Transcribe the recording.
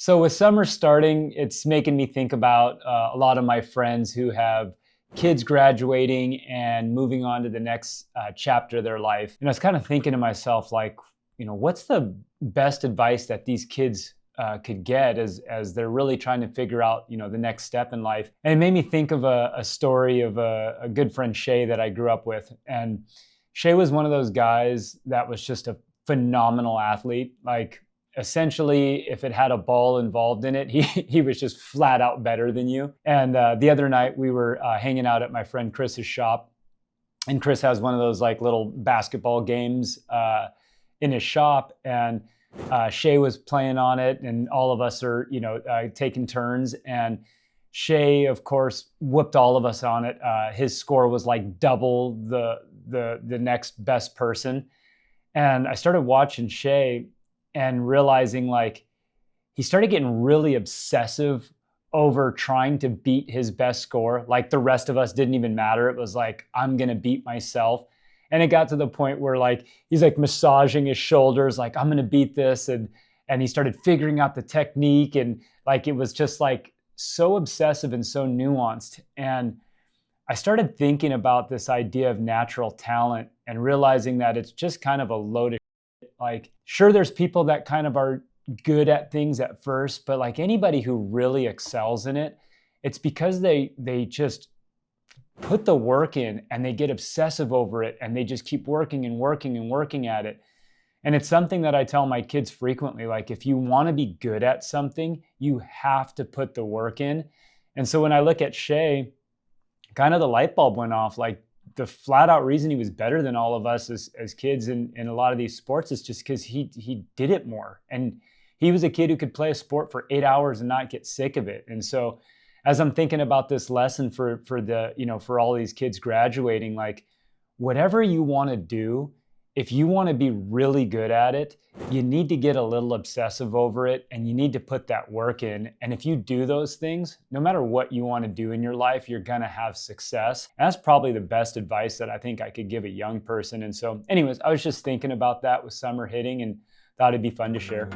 So with summer starting, it's making me think about a lot of my friends who have kids graduating and moving on to the next chapter of their life. And I was kind of thinking to myself, like, what's the best advice that these kids could get as they're really trying to figure out, the next step in life. And it made me think of a story of a good friend, Shay, that I grew up with. And Shay was one of those guys that was just a phenomenal athlete. Like, essentially, if it had a ball involved in it, he was just flat out better than you. And the other night we were hanging out at my friend Chris's shop, and Chris has one of those like little basketball games in his shop, and Shay was playing on it, and all of us are taking turns. And Shay, of course, whooped all of us on it. His score was like double the next best person. And I started watching Shay and realizing, like, he started getting really obsessive over trying to beat his best score. Like, the rest of us didn't even matter. It was like, I'm going to beat myself. And it got to the point where, like, he's like massaging his shoulders, like, I'm going to beat this. And he started figuring out the technique. And like, it was just like so obsessive and so nuanced. And I started thinking about this idea of natural talent and realizing that it's just kind of a load of shit. Like, sure, there's people that kind of are good at things at first, but like anybody who really excels in it, it's because they just put the work in and they get obsessive over it and they just keep working and working and working at it. And it's something that I tell my kids frequently, like, if you want to be good at something, you have to put the work in. And so when I look at Shay, kind of the light bulb went off. Like, the flat out reason he was better than all of us as kids in a lot of these sports is just because he did it more. And he was a kid who could play a sport for 8 hours and not get sick of it. And so as I'm thinking about this lesson for all these kids graduating, like, whatever you want to do, if you want to be really good at it, you need to get a little obsessive over it and you need to put that work in. And if you do those things, no matter what you want to do in your life, you're going to have success. And that's probably the best advice that I think I could give a young person. And so anyways, I was just thinking about that with summer hitting and thought it'd be fun to share.